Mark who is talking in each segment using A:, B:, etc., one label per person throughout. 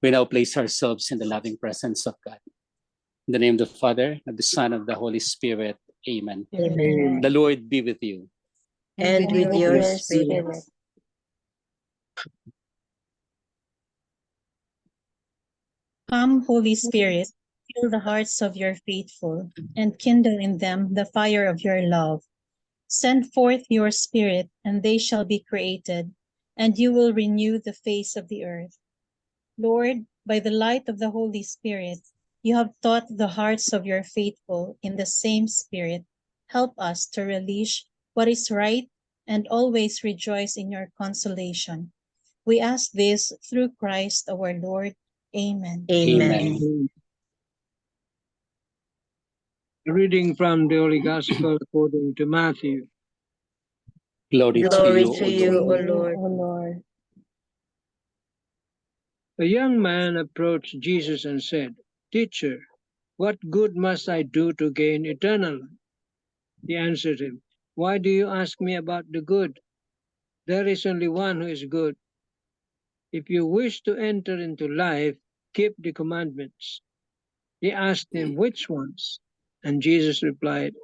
A: We now place ourselves in the loving presence of God. In the name of the Father, of the Son, of the Holy Spirit. Amen.
B: Amen.
A: The Lord be with you.
B: And with your spirit.
C: Come, Holy Spirit, fill the hearts of your faithful, and kindle in them the fire of your love. Send forth your Spirit, and they shall be created, and you will renew the face of the earth. Lord, by the light of the Holy Spirit, you have taught the hearts of your faithful in the same Spirit. Help us to relish what is right and always rejoice in your consolation. We ask this through Christ our Lord. Amen.
B: Amen.
D: A reading from the Holy Gospel according to Matthew.
A: Glory to
B: Glory
A: you,
B: to
A: O
B: you,
A: Lord.
B: O Lord.
D: A young man approached Jesus and said, "Teacher, what good must I do to gain eternal life?" He answered him, "Why do you ask me about the good? There is only one who is good. If you wish to enter into life, keep the commandments." He asked him, "Which ones?" And Jesus replied,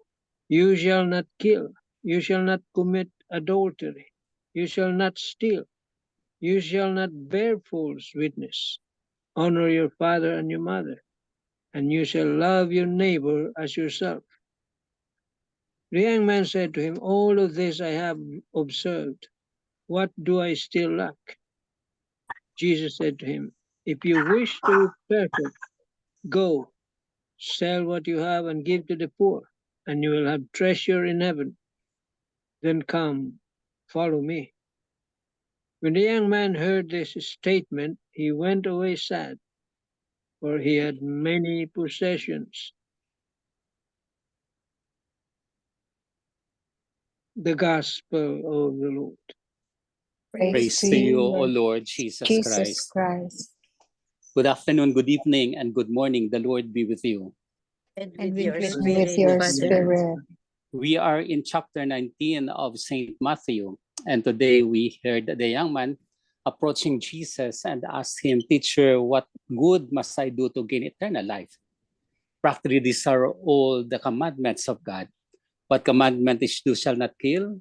D: "You shall not kill. You shall not commit adultery. You shall not steal. You shall not bear false witness. Honor your father and your mother. And you shall love your neighbor as yourself." The young man said to him, "All of this I have observed. What do I still lack?" Jesus said to him, "If you wish to be perfect, go, sell what you have and give to the poor, and you will have treasure in heaven. Then come, follow me." When the young man heard this statement, he went away sad, for he had many possessions. The Gospel of the Lord.
A: Praise to you, O Lord Jesus Christ.
B: Christ.
A: Good afternoon, good evening, and good morning. The Lord be with you.
B: And
C: And
B: with your
C: with
B: spirit,
C: your
B: Father.
C: spirit.
A: We are in chapter 19 of St. Matthew, and today we heard the young man approaching Jesus and asked him, "Teacher, what good must I do to gain eternal life?" Practically, these are all the commandments of God. What commandment is, "You shall not kill"?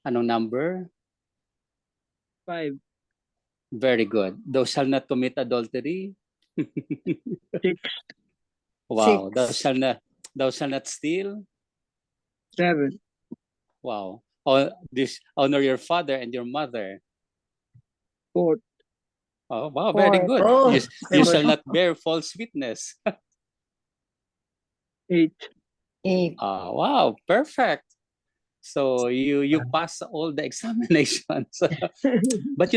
A: Anong number?
D: 5,
A: Very good. "Thou shalt not commit adultery."
D: 6,
A: Wow.
B: Six.
A: Thou shalt not steal.
D: 7,
A: Wow. Honor your father and your mother.
D: 4,
A: Oh, wow, very good.
B: Oh,
A: You shall not bear false witness.
D: 8,
B: 8.
A: Wow, perfect. So you pass all the examinations. But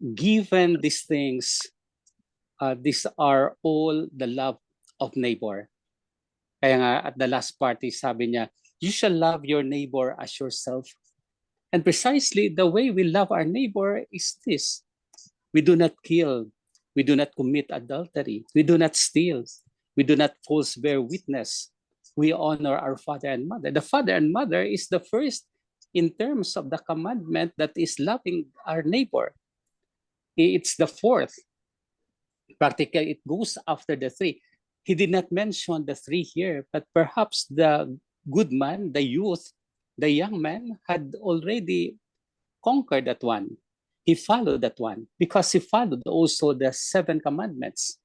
A: given these things, these are all the love of neighbor. Kaya nga at the last part, sabi niya, "You shall love your neighbor as yourself." And precisely the way we love our neighbor is this. We do not kill. We do not commit adultery. We do not steal. We do not false bear witness. We honor our father and mother. The father and mother is the first in terms of the commandment that is loving our neighbor. It's the fourth. Practically, it goes after the three. He did not mention the three here, but perhaps the good man, the youth, the young man had already conquered that one. He followed that one because he followed also the 7 commandments.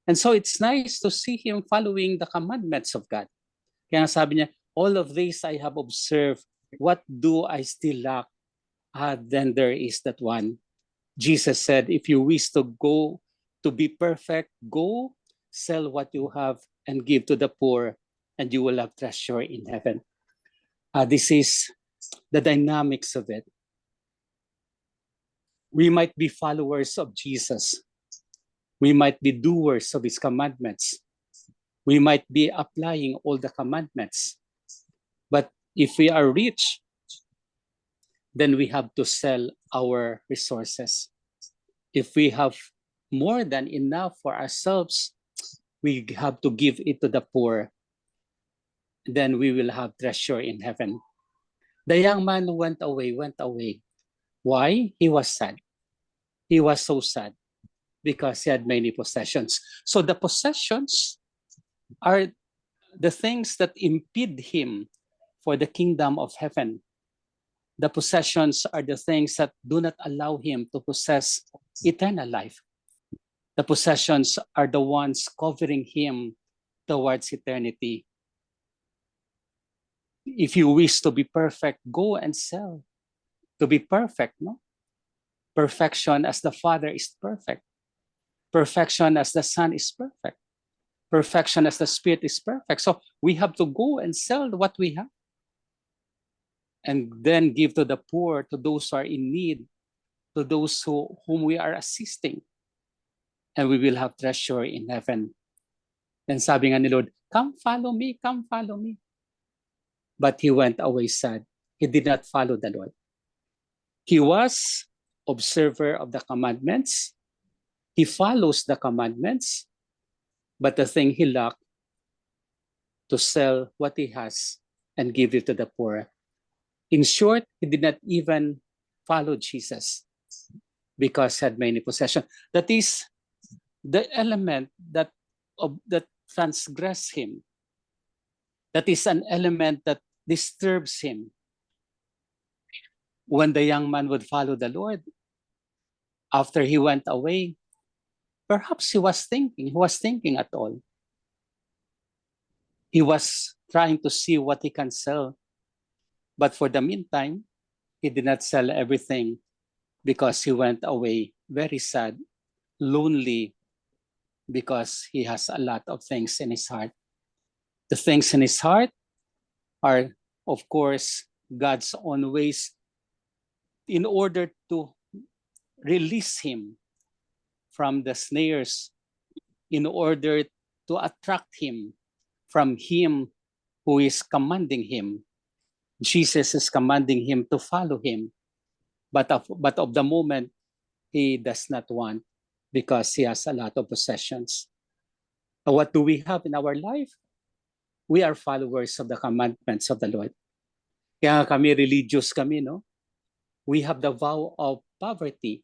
A: And so it's nice to see him following the commandments of God. Kaya sabi niya, "All of this I have observed. What do I still lack?" Then there is that one. Jesus said, "If you wish to go to be perfect, go sell what you have and give to the poor, and you will have treasure in heaven." This is the dynamics of it. We might be followers of Jesus. We might be doers of his commandments. We might be applying all the commandments. But if we are rich, then we have to sell our resources. If we have more than enough for ourselves, we have to give it to the poor. Then we will have treasure in heaven. The young man went away. Why? He was sad. He was so sad. because he had many possessions. So the possessions are the things that impede him for the kingdom of heaven. The possessions are the things that do not allow him to possess eternal life. The possessions are the ones covering him towards eternity. If you wish to be perfect, go and sell. To be perfect, no? Perfection as the Father is perfect. Perfection as the Son is perfect. Perfection as the Spirit is perfect. So we have to go and sell what we have. And then give to the poor, to those who are in need, to those whom we are assisting. And we will have treasure in heaven. And sabi nga ni Lord, come follow me, come follow me. But he went away sad. He did not follow the Lord. He was observer of the commandments. He follows the commandments. But the thing he lacked, to sell what he has and give it to the poor. In short, he did not even follow Jesus because he had many possessions. That is the element that transgress him. That is an element that disturbs him. When the young man would follow the Lord, after he went away, perhaps he was thinking at all. He was trying to see what he can sell. But for the meantime, he did not sell everything because he went away very sad, lonely, because he has a lot of things in his heart. The things in his heart are, of course, God's own ways in order to release him from the snares, in order to attract him from him who is commanding him. Jesus is commanding him to follow him. But of the moment, he does not want because he has a lot of possessions. What do we have in our life? We are followers of the commandments of the Lord. Kaya kami religious kami, no? We have the vow of poverty.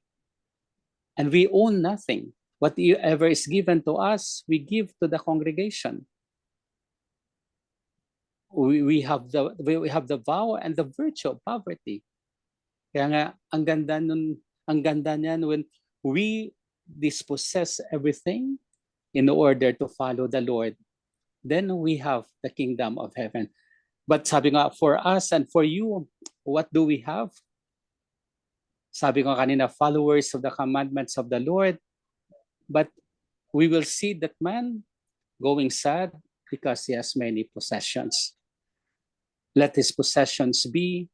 A: And we own nothing. Whatever is given to us, we give to the congregation. We have the vow and the virtue of poverty. Kaya nga, ang ganda niyan when we dispossess everything in order to follow the Lord, then we have the kingdom of heaven. But sabi nga, for us and for you, what do we have? Sabi ko kanina, followers of the commandments of the Lord, but we will see that man going sad because he has many possessions. Let his possessions be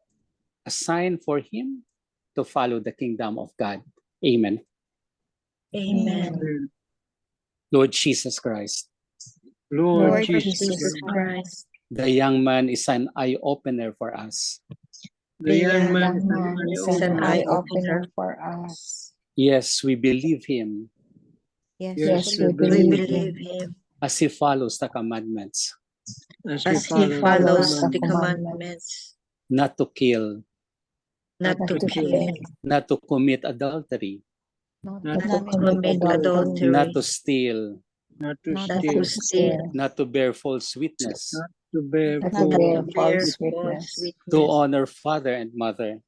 A: a sign for him to follow the kingdom of God. Amen.
B: Amen.
A: Lord Jesus Christ,
D: Lord
B: Lord
D: Jesus
B: Jesus
D: Christ,
B: Christ,
A: the young man is an eye-opener for us.
D: the young man
B: young man is an eye-opener for us.
A: Yes, we believe him
B: Yes,
D: we
B: we
D: believe
B: believe him
A: as he follows the commandments,
D: as
B: as
D: he
B: he
D: follows
B: follows the commandments,
A: not to kill,
B: not to kill,
A: not to commit adultery,
B: not
D: not
B: to commit adultery,
A: not to steal,
D: not to
B: not
D: steal,
B: to steal,
A: not to bear false witness,
D: not to bear
B: not to
D: false
B: bear
D: witness,
B: false witness,
A: to honor father and mother.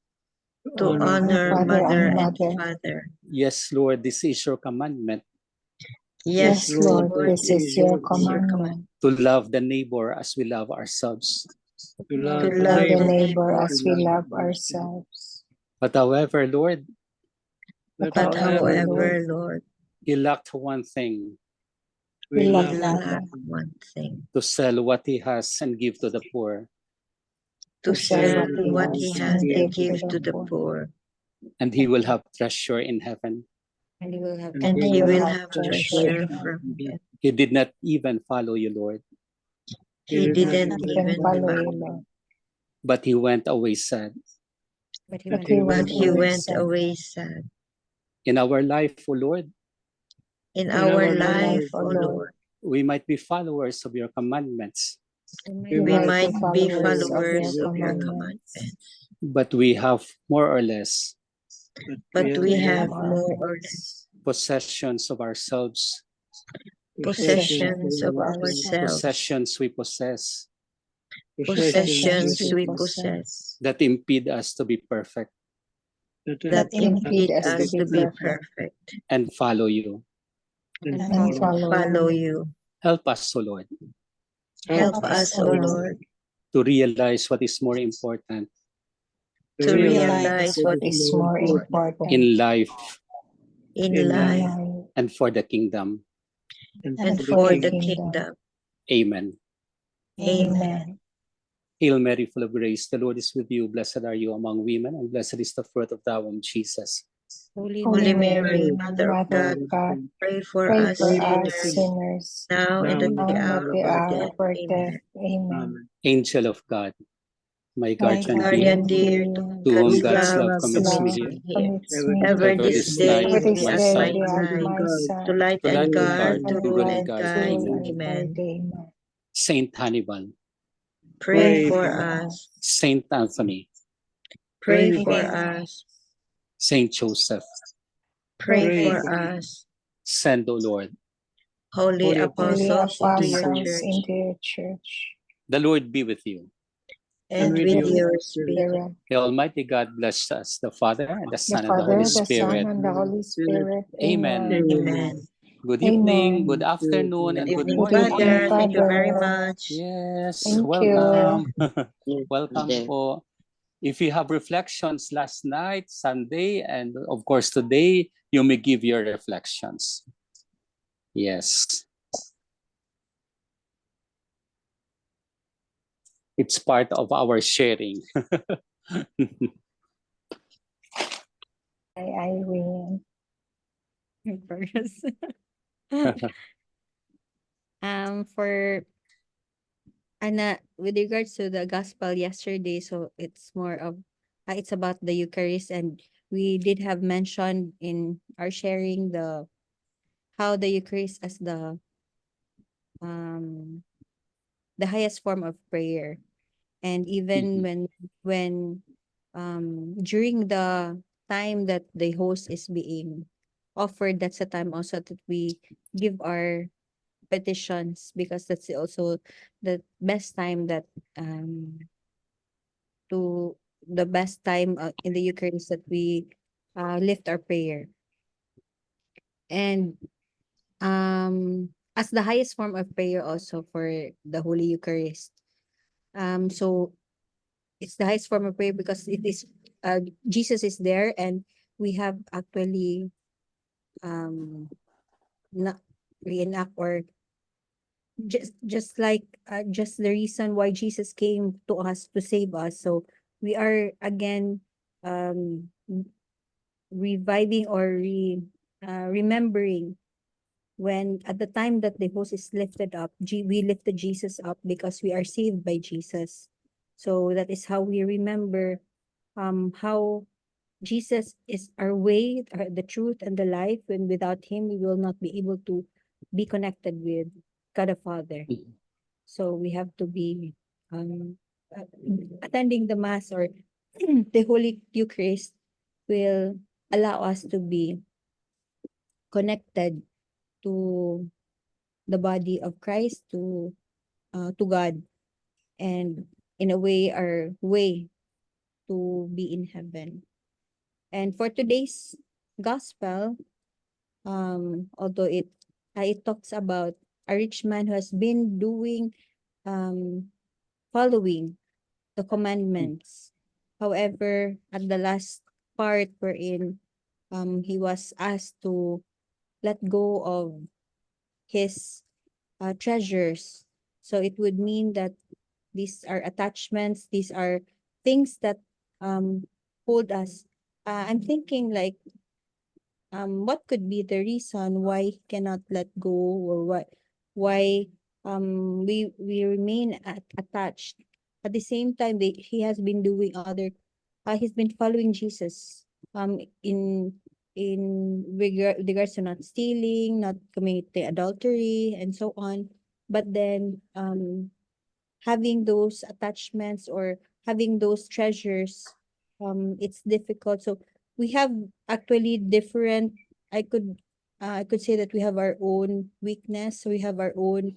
B: to honor
C: Father
B: mother
C: and
B: and
C: mother.
B: father.
A: Yes, Lord, this is your commandment,
B: Yes, Lord, this is your
D: commandment.
B: commandment.
A: to love the neighbor as we love ourselves.
D: To
B: To
D: love
B: love
C: The
B: the
C: neighbor
B: neighbor
C: as we love ourselves.
A: But however, Lord,
D: But
B: But
D: however,
B: however, Lord,
A: he lacked one thing,
D: we
C: we
B: we
C: love
D: love
B: lack one thing,
A: to sell what he has and give to the poor.
B: to sell what he has
C: and
B: and
C: give
B: give to the poor,
A: And he will have treasure in heaven.
B: and he will
C: will
B: have
C: have treasure
B: treasure
C: in
B: from heaven.
A: He did not even follow you, Lord,
B: He didn't
C: Not
B: even
C: follow you,
B: follow,
C: Lord.
A: but he went away sad.
B: but
C: But he
B: but
C: went
B: he
C: away
B: went
C: sad.
B: away sad.
A: In our life, O Lord,
B: In
D: our
B: our
C: life,
B: life,
C: O
B: O
C: Lord,
B: Lord,
A: we might be followers of your commandments,
B: we might be
C: followers
B: followers
C: of
B: of
C: your
B: your
C: commandments.
B: commandments,
A: but we have more or less
B: but we
C: have
B: have
C: more
B: more
C: or
B: or
C: less
B: less
A: possessions of ourselves,
B: Possessions of ourselves.
A: possessions we possess
B: Possessions we possess.
A: that impede us to be perfect
B: That impede us to be perfect.
A: and follow you.
B: And follow you.
A: Help us, O Lord,
B: Help us, O Lord,
A: to realize what is more important
B: to realize what is more important
A: in life
B: in life
A: and for the kingdom.
B: and for the kingdom.
A: Amen.
B: Amen.
A: Hail Mary, full of grace, the Lord is with you. Blessed are you among women, and blessed is the fruit of thy womb, Jesus.
B: Holy Mary, Mother of God, pray for us sinners, now and at the hour of our death. Amen. Amen.
A: Angel of God, my
B: My
A: guardian
B: guardian
A: dear,
B: dear,
A: to whom
B: whose
A: God's love
B: love
A: commits me
B: commits
A: here,
B: me here.
D: Ever
B: Ever this day
A: night
B: be
A: my
B: at
A: side,
B: my side, to light
A: to light
B: and
A: and
B: guard,
A: guard,
B: to
A: to
B: rule
A: rule and
B: and
A: guide.
B: guide.
A: Amen.
B: Amen.
A: Saint Hannibal,
B: Pray for us.
A: Saint Anthony,
B: Pray for us.
A: Saint Joseph,
B: Pray for us.
A: send, O Lord.
B: Holy apostles into your
E: your church.
A: The Lord be with you.
B: and with your spirit.
A: The Almighty God bless us, the Father, and the
E: The
A: Son, and the
E: Father,
A: Holy
E: the Son,
A: Spirit.
E: and the Holy Spirit.
A: Amen.
B: Amen.
A: Good
E: Amen.
A: evening, good afternoon, and
B: Good
A: good
B: evening,
A: morning.
B: Father. Thank you very
E: Father.
B: much.
A: Yes,
E: Thank
A: welcome.
B: you.
A: Welcome po. If you have reflections last night, Sunday, and of course today, you may give your reflections. Yes. It's part of our sharing.
E: I win.
F: First. For with regards to the gospel yesterday, so it's more of it's about the Eucharist, and we did have mentioned in our sharing the how the Eucharist as um the highest form of prayer, and even when during the time that the host is being offered, that's the time also that we give our petitions, because that's also the best time that to the best time in the Eucharist that we lift our prayer. And as the highest form of prayer also for the Holy Eucharist, so it's the highest form of prayer because it is Jesus is there, and we have actually not reenact, or just like just the reason why Jesus came to us to save us. So we are again reviving or remembering when at the time that the host is lifted up, we lifted Jesus up because we are saved by Jesus. So that is how we remember how Jesus is our way, the truth, and the life, and without him we will not be able to be connected with God the Father. So we have to be attending the Mass or the Holy Eucharist will allow us to be connected to the body of Christ, to God, and in a way our way to be in heaven. And for today's gospel, although it talks about a rich man who has been doing following the commandments. However, at the last part wherein he was asked to let go of his treasures. So it would mean that these are attachments, these are things that hold us. I'm thinking like what could be the reason why he cannot let go, or why we remain attached. At the same time, he has been doing other he's been following Jesus in regards to not stealing, not committing adultery, and so on. But then having those attachments or having those treasures, it's difficult. So we have actually different, I could I could say that we have our own weakness. We have our own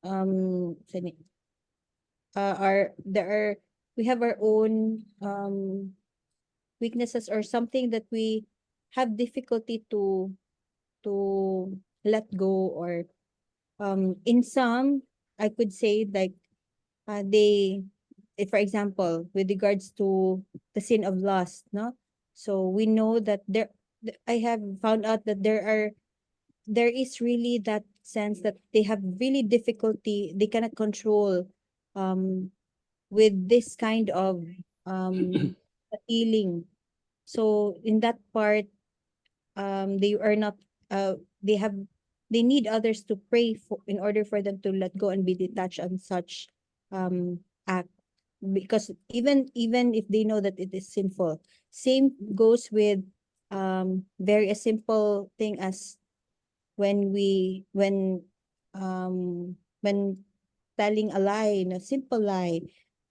F: um sini- our there are we have our own weaknesses or something that we have difficulty to let go, or in some I could say like they if for example with regards to the sin of lust, no, so we know that I have found out that there is really that sense that they have really difficulty, they cannot control um with this kind of feeling. So in that part, they are not they have they need others to pray for in order for them to let go and be detached on such act, because even if they know that it is sinful. Same goes with very a simple thing as when telling a lie, a simple lie,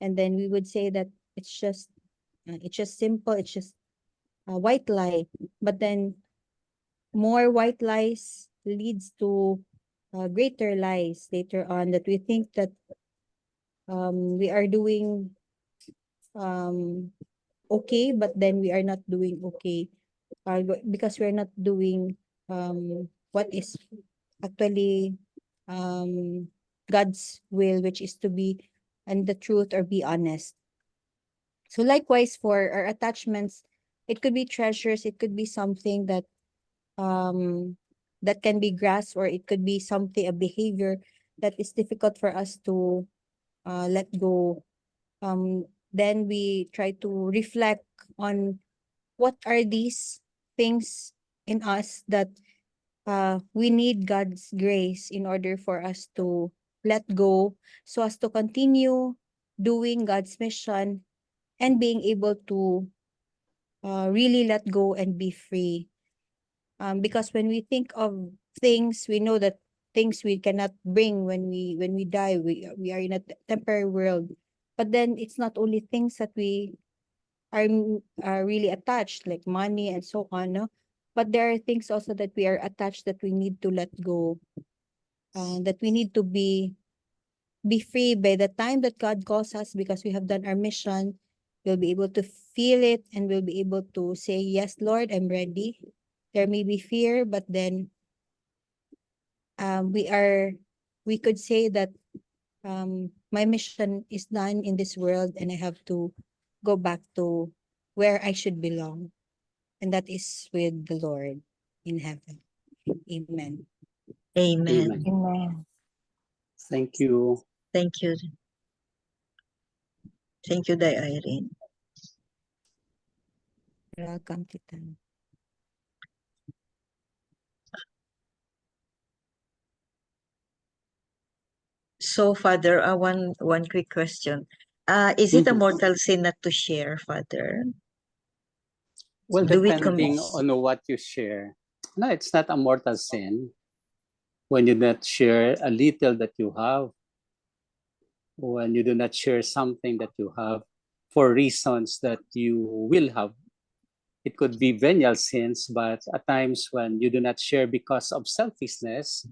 F: and then we would say that it's just simple, it's just a white lie, but then more white lies leads to greater lies later on, that we think that we are doing um okay, but then we are not doing okay, because we're not doing what is actually um God's will, which is to be and the truth or be honest. So likewise for our attachments, it could be treasures, it could be something um that can be grasped, or it could be something, a behavior that is difficult for us to let go. Then we try to reflect on what are these things in us that we need God's grace in order for us to let go, so as to continue doing God's mission and being able to really let go and be free. Because when we think of things, we know that things we cannot bring when we die. We are in a temporary world, but then it's not only things that we are really attached, like money and so on, no? But there are things also that we are attached that we need to let go, that we need to be free by the time that God calls us, because we have done our mission. We'll be able to feel it and we'll be able to say, yes, Lord, I'm ready. There may be fear, but then we could say that my mission is done in this world and I have to go back to where I should belong. And that is with the Lord in heaven. Amen.
B: Amen.
A: Amen.
E: Amen.
A: Thank you.
B: Thank you. Thank you, Day Irene.
F: Welcome, Titan.
B: So, Father, one quick question. Is it a
A: Mhm.
B: mortal sin not to share, Father?
A: Well,
B: Do we
A: depending on what you share. No, it's not a mortal sin when you not share a little that you have, when you do not share something that you have for reasons that you will have. It could be venial sins, but at times when you do not share because of selfishness,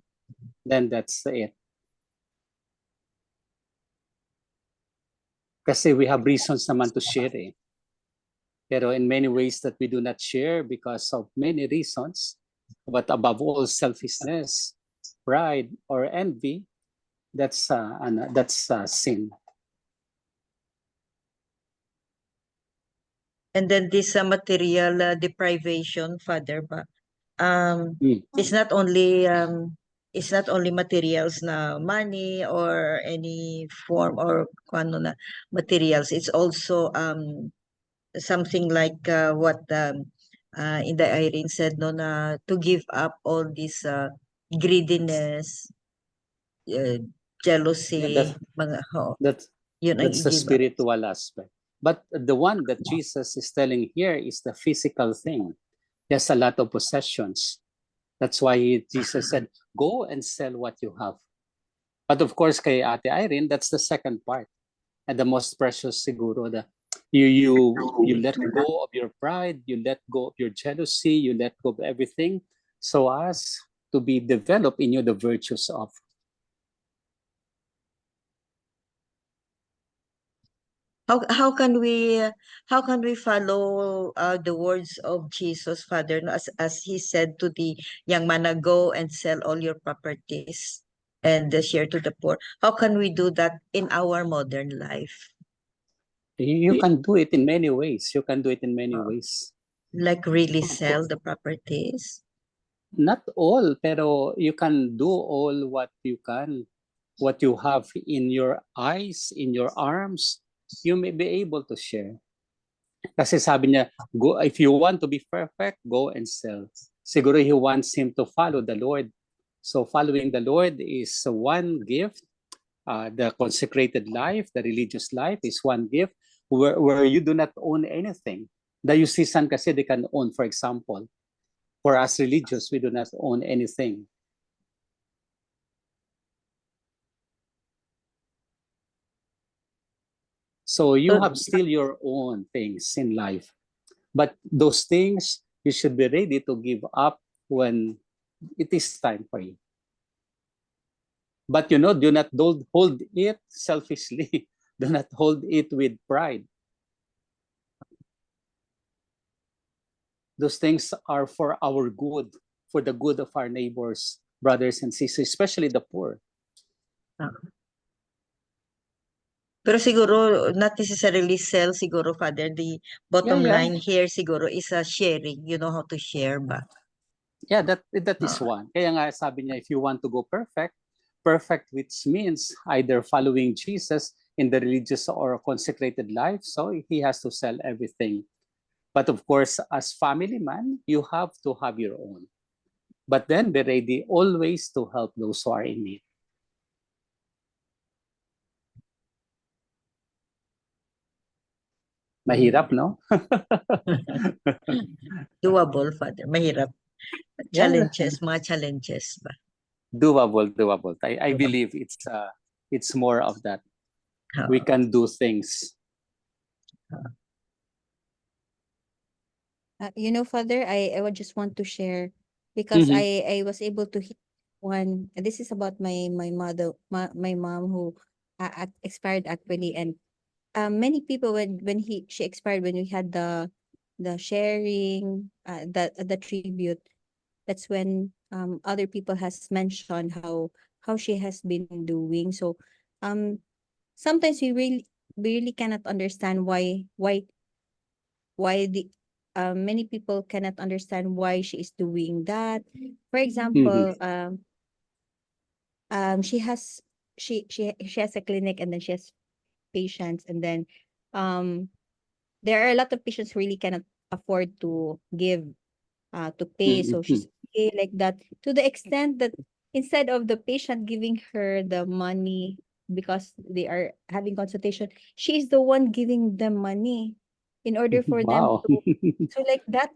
A: then that's it. Kasi we have reasons naman to share eh. Pero in many ways that we do not share because of many reasons, but above all selfishness, pride, or envy, that's sin.
B: And then this material deprivation, Father,
A: Mm.
B: it's not only materials na money or any form or kung ano na materials. It's also something like what Inday Irene said, no, na to give up all this greediness, uh,
A: Yeah,
B: jealousy, mga
A: that's
B: yun ang
A: that's the
B: i-give up.
A: spiritual aspect. But the one that Jesus is telling here is the physical thing. He has a lot of possessions. That's why Jesus said, go and sell what you have. But of course, kay Ate Irene, that's the second part. And the most precious siguro, You let go of your pride, you let go of your jealousy, you let go of everything, so as to be developed in you the virtues of.
B: How can we follow the words of Jesus, Father, no, as he said to the young man, go and sell all your properties and share to the poor. How can we do that in our modern life?
A: You can do it in many ways. You can do it in many
B: Uh,
A: ways.
B: Like really sell the properties?
A: Not all, pero you can do all what you can. What you have in your eyes, in your arms, you may be able to share. Kasi sabi niya, go, if you want to be perfect, go and sell. Siguro he wants him to follow the Lord. So following the Lord is one gift. The consecrated life, the religious life is one gift where you do not own anything. Dayusisan kasi they can own, for example. For us religious, we do not own anything. So you have still your own things in life. But those things, you should be ready to give up when it is time for you. But do not hold it selfishly. Do not hold it with pride. Those things are for our good, for the good of our neighbors, brothers and sisters, especially the poor.
B: Pero siguro, not necessarily sell, siguro, Father. The bottom line here, siguro, is a sharing. You know how to share ba?
A: Yeah, that is one. Kaya nga sabi niya, if you want to go perfect which means either following Jesus in the religious or consecrated life, so he has to sell everything. But of course, as family man, you have to have your own. But then be ready always to help those who are in need. Mahirap, no?
B: Doable, Father. Mahirap. Challenges, mga challenges ba?
A: Doable. I believe it's more of that. We can do things.
F: Father, I would just want to share because I was able to hit one. This is about my mother, my mom who expired actually, and many people when she expired, when we had the sharing, the tribute, that's when other people has mentioned how she has been doing. So sometimes we really cannot understand why the many people cannot understand why she is doing that. For example, she has she has a clinic, and then she has patients, and then there are a lot of patients who really cannot afford to give to pay, so she's okay like that, to the extent that instead of the patient giving her the money because they are having consultation, she is the one giving them money in order for them
A: Wow.
F: to, so like that.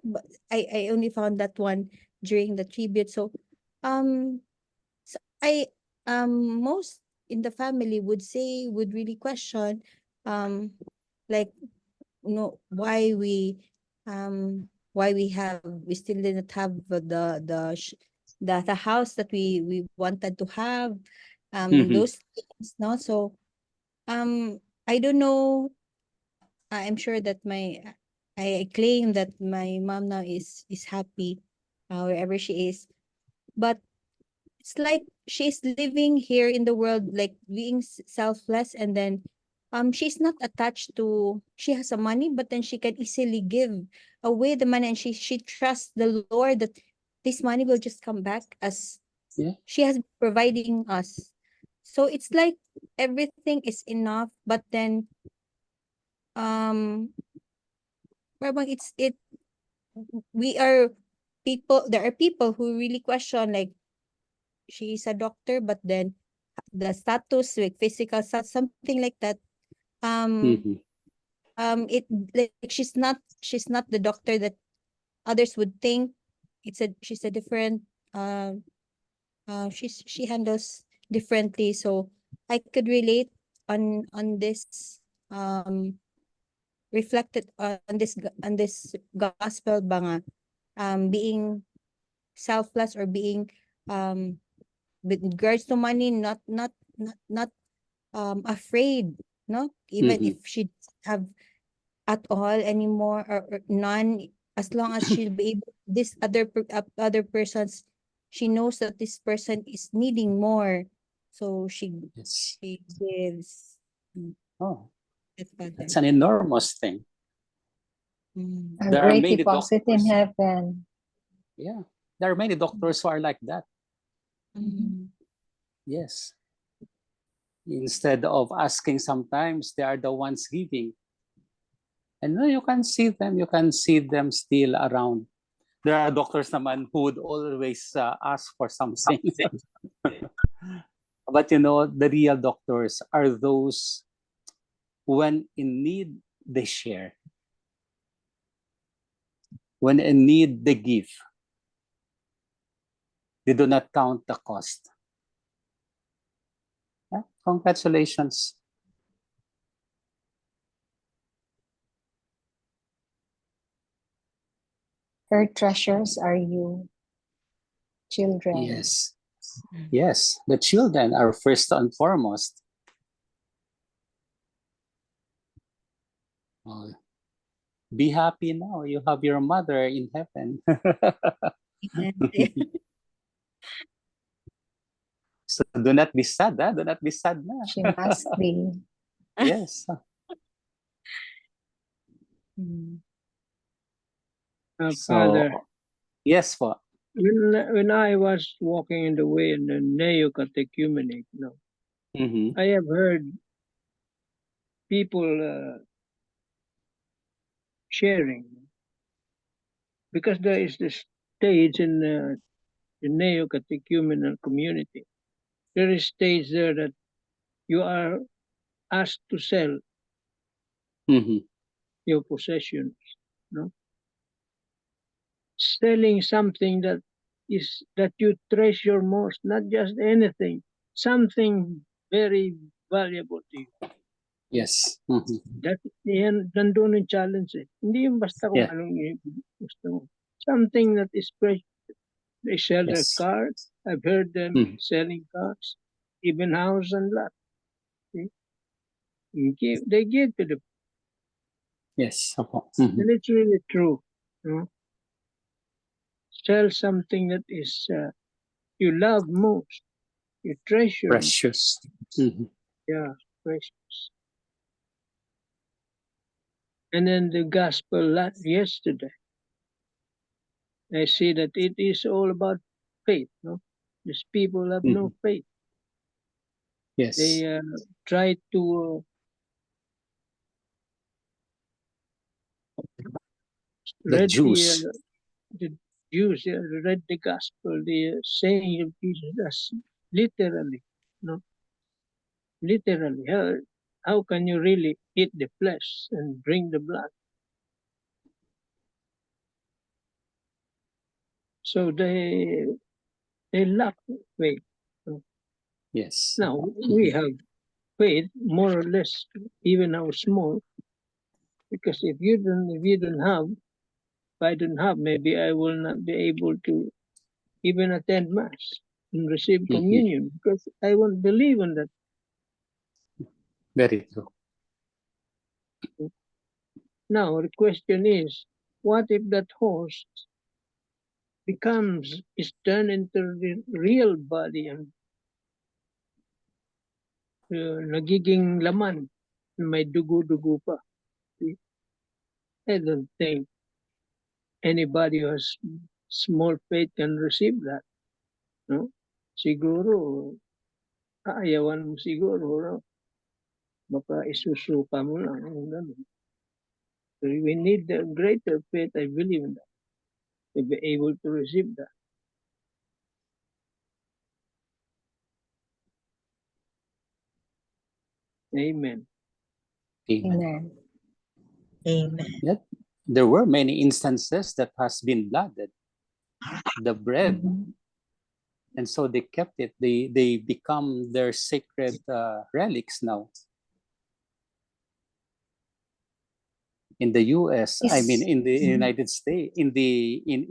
F: I only found that one during the tribute. So um I most in the family would really question like why we still didn't have the house that we wanted to have, those things, no. So I don't know. I'm sure that I claim that my mom now is happy wherever she is, but it's like she's living here in the world, like being selfless, and then she's not attached to, she has a money, but then she can easily give away the money, and she trusts the Lord that this money will just come back as she has been providing us. So it's like everything is enough, but then um parang we are people, there are people who really question, like she's a doctor, but then the status, like physical status, something like that. It like she's not the doctor that others would think. She's a different she handles differently. So I could relate on this reflected on this gospel ba nga, being selfless or being with regards to money, not afraid, no, even
A: Mhm.
F: if she doesn't have at all anymore, or none, as long as she'll be able, this other persons, she knows that this person is needing more, so
A: Yes.
F: she gives.
A: Oh,
F: That's Father.
A: that's an enormous thing.
F: Mm.
E: A
A: There are
E: great
A: many
E: deposit in
A: doctors.
E: heaven.
A: Yeah, there are many doctors who are like that.
F: Mm.
A: Yes. Instead of asking, sometimes they are the ones giving. And you can see them still around. There are doctors naman who would always ask for something. But the real doctors are those when in need, they share. When in need, they give. They do not count the cost. Yeah? Congratulations.
E: Her treasures are you, children.
A: Yes. Yes, the children are first and foremost. Oh, be happy now. You have your mother in heaven. So do not be sad. Do not be sad na.
E: She must be.
A: Yes.
F: Mm.
A: So,
D: Father,
A: yes po.
D: when I was walking in the way in the neo-catechumenate,
A: Mhm.
D: I have heard people sharing, because there is this stage in the neo-catechumenal community. There is stage there that you are asked to sell
A: Mhm.
D: your possessions, no? Selling something that you treasure most, not just anything, something very valuable to you.
A: Yes. Mhm.
D: That yan, nandun yung challenge eh. Hindi yung basta kung
A: Yeah.
D: anong gusto mo. Something that is precious. They sell their
A: Yes.
D: cars. I've heard them
A: Mhm.
D: selling cars, even house and lot. See? They give to the,
A: Yes. Opo. Mhm.
D: and it's really true. No? Sell something that is you love most, you treasure most.
A: Precious. Mhm.
D: Yeah, precious. And then the gospel yesterday, I see that it is all about faith. No, these people have no
A: Mhm.
D: faith.
A: Yes.
D: They try to
A: The
D: read
A: Jews.
D: the Jews read the gospel, the saying of Jesus as literally. No, literally. How can you really eat the flesh and drink the blood? So they lack faith. No?
A: Yes.
D: Now
A: Opo.
D: we
A: Mhm.
D: have faith more or less, even how small. Because if I don't have, maybe I will not be able to even attend mass and receive
A: Mhm.
D: communion because I won't believe in that.
A: Very true.
D: Now the question is, what if that host is turned into the real body and nagiging laman, may dugo-dugo pa? I don't think anybody who has small faith can receive that. No? Siguro, aayawan mo siguro, no? Baka isusuka mo lang. Ganun. So we need the greater faith, I believe in that, to be able to receive that. Amen.
A: Amen.
E: Amen.
B: Amen.
A: Yet there were many instances that has been blooded. The bread.
E: Mhm.
A: And so they kept it. They become their sacred relics now. In the US, I mean,
E: Is-
A: in the
E: Mhm.
A: United States, in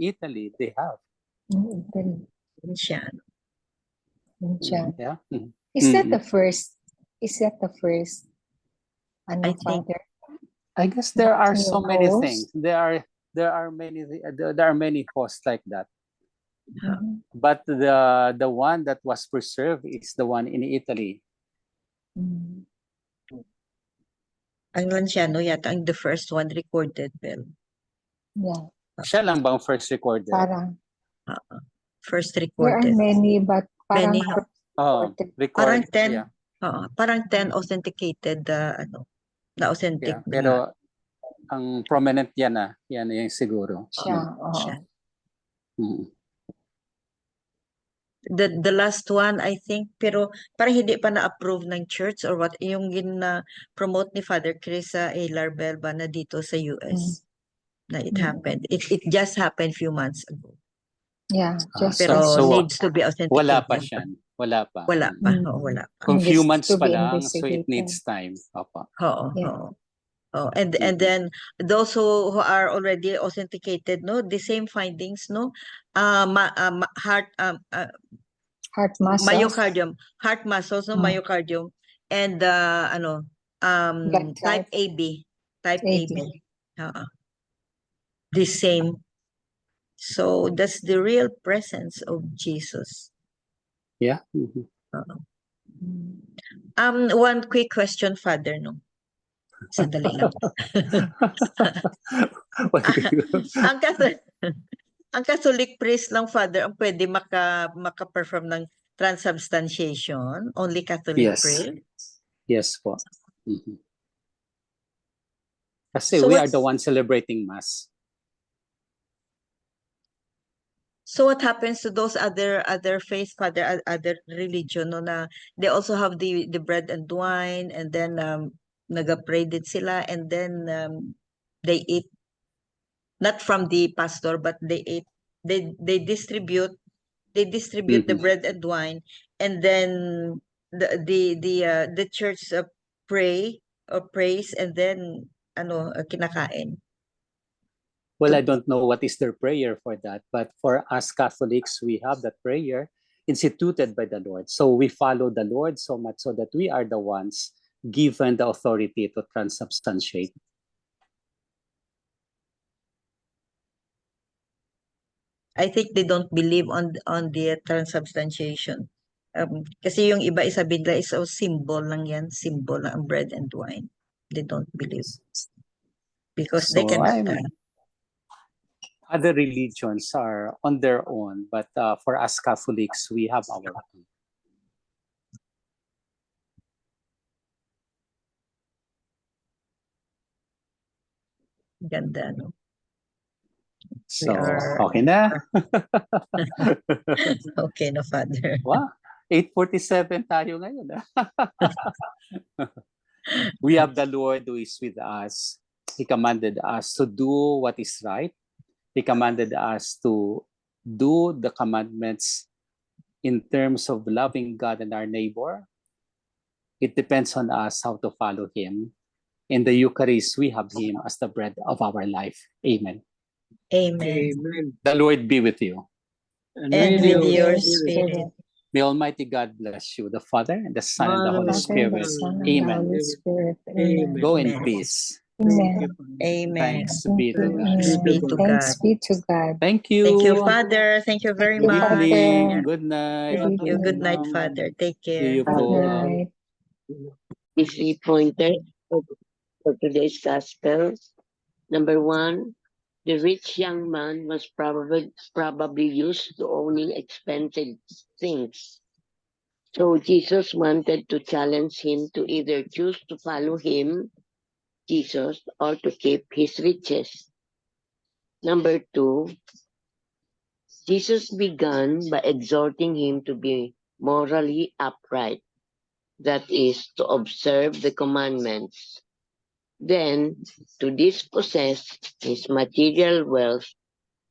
A: Italy, they have.
E: Italy,
B: Siya.
E: Incheon.
A: Yeah.
E: Is that
A: Mhm.
E: the first? Is that the first?
B: I think-
E: Father?
A: I guess there are
E: Can you
A: so many
E: host?
A: things. There are many hosts like that.
E: Mhm.
A: But the one that was preserved is the one in Italy.
E: Mm.
B: Ang Lanciano yata ang the first one recorded, Bel.
E: Yeah,
A: Siya lang bang first recorded?
E: parang
B: First
E: there are
B: recorded.
E: many, but parang
B: Many,
E: first
A: Oh,
E: recorded.
B: Parang
A: record.
B: 10,
A: Yeah,
B: parang 10 authenticated na authentic
A: yeah. Pero ang prominent yan yan yung siguro.
E: Siya,
B: siya.
A: Mm.
B: The last one I think, pero parang hindi pa na-approve ng church or what, yung promote ni Father Chris Larbel ba na dito sa US na it happened. It just happened few months ago.
E: Yeah, just
B: Pero
A: So,
B: needs to be authenticated.
A: wala pa siya. Wala pa.
B: Wala pa.
E: Mm.
B: Wala pa.
A: Kung few
E: Invest-
A: months
E: to
A: pa
E: be
A: lang, so it
E: investigated.
A: needs time. Opo.
B: Oo.
E: Yeah.
B: Oo. Oh, and then those who are already authenticated, no, the same findings, no, heart
E: Heart muscles.
B: myocardium, heart muscles, no, myocardium, and
E: Blood
B: type
E: clot.
B: AB, type
E: AB.
B: AB, the same. So that's the real presence of Jesus.
A: Yeah. Mhm.
B: One quick question, Father, no. Sandali lang. Ang Catholic priest lang, Father, ang pwede maka-perform ng transubstantiation? Only Catholic
A: Yes.
B: priest?
A: Yes po. Mhm. Kasi
B: So
A: we are
B: what's-
A: the ones celebrating Mass.
B: So what happens to those other faith, Father, other religion, no, na they also have the bread and wine, and then naga-pray din sila, and then they eat, not from the pastor, but they eat, they distribute the
A: Mhm.
B: bread and wine, and then the church pray or praise, and then kinakain.
A: Well, I don't know what is their prayer for that, but for us Catholics, we have that prayer instituted by the Lord. So we follow the Lord so much so that we are the ones given the authority to transubstantiate.
B: I think they don't believe on the transubstantiation. Kasi yung iba sabi nila is symbol lang yan, symbol lang ang bread and wine. They don't believe because they
A: So,
B: cannot.
A: I mean, other religions are on their own, but for us Catholics, we have our own.
B: Ganda, no?
A: So,
B: are-
A: okay na.
B: Okay, no, Father.
A: Wow, 8:47 tayo ngayon. We have the Lord who is with us. He commanded us to do what is right. He commanded us to do the commandments in terms of loving God and our neighbor. It depends on us how to follow Him. In the Eucharist, we have Him as the bread of our life. Amen.
B: Amen.
D: Amen.
A: The Lord be with you.
B: And with your spirit.
A: May Almighty God bless you, the Father, and the Son, and the Holy
D: Father,
A: Spirit.
E: the Son, and the
A: Amen.
E: Holy Spirit.
D: Amen.
A: Go in
B: Amen.
A: peace.
E: Amen.
B: Amen.
A: Thanks be to God.
B: Thanks be to
E: Thanks
B: God.
E: be to God.
A: Thank you.
B: Thank you, Father. Thank you very
E: you,
A: Good
B: much.
E: Father.
A: evening. Good night.
B: Thank you. Good night,
A: Ma'am.
B: Father. Take
A: See
B: care.
A: you
E: Good
A: po.
E: night.
G: Is pointer for today's gospel. Number 1, the rich young man was probably used to owning expensive things. So Jesus wanted to challenge him to either choose to follow him, Jesus, or to keep his riches. Number 2, Jesus began by exhorting him to be morally upright, that is, to observe the commandments. Then, to dispossess his material wealth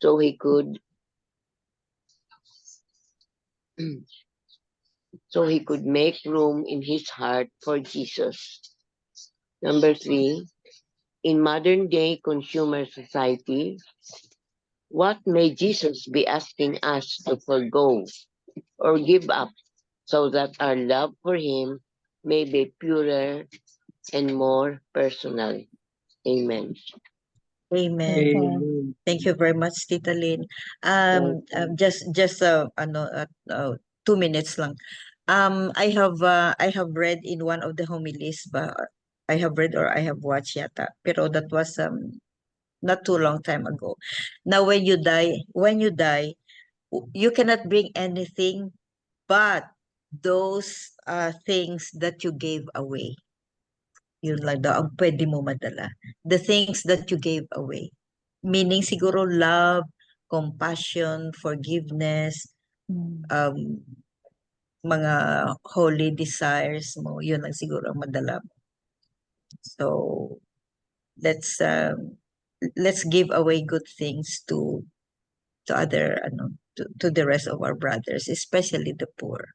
G: so he could make room in his heart for Jesus. Number 3, In modern day consumer society, what may Jesus be asking us to forgo or give up so that our love for him may be purer and more personal? Amen.
B: Amen.
D: Amen.
B: Thank you very much, Tita Lynn.
G: Welcome.
B: Just 2 minutes lang. I have read in one of the homilies, but I have read or I have watched yata. Pero that was not too long time ago. Now when you die, you cannot bring anything but those things that you gave away. Yun lang daw ang pwede mo madala. The things that you gave away. Meaning siguro love, compassion, forgiveness, mga holy desires mo, yun lang siguro ang madala mo. So, let's give away good things to other, to the rest of our brothers, especially the poor.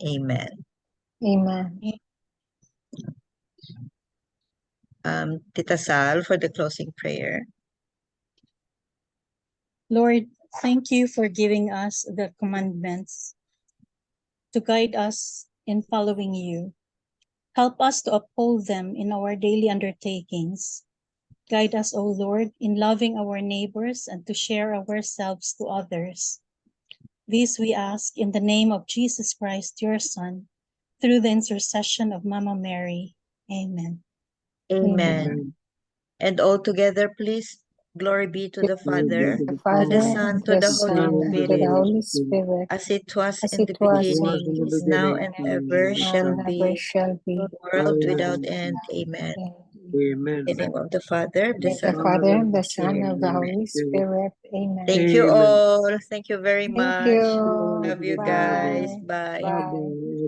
B: Amen.
E: Amen.
B: Tita Sal, for the closing prayer.
C: Lord, thank you for giving us the commandments to guide us in following you. Help us to uphold them in our daily undertakings. Guide us, O Lord, in loving our neighbors and to share ourselves to others. This we ask in the name of Jesus Christ, your Son, through the intercession of Mama Mary. Amen.
B: Amen. And all together, please. Glory be to the Father,
E: The
B: to
E: Father,
B: the Son,
E: and
B: to
E: the
B: the Holy
E: Son, and to the
B: Spirit,
E: Holy Spirit,
B: as it was
E: as
B: in
E: it
B: the
E: was in
B: beginning,
E: the
B: is now
E: beginning,
B: and ever shall
E: and
B: be,
E: ever shall be.
B: world without end. Amen.
D: Amen.
B: In the name of the Father, the
E: The
B: Son,
E: Father, and the
B: and
E: Son, of the Holy Spirit. Amen.
B: thank you
D: Amen.
B: all. Thank you very
E: Thank
B: much.
E: you.
B: Love you
E: Bye.
B: guys. Bye.
E: Bye.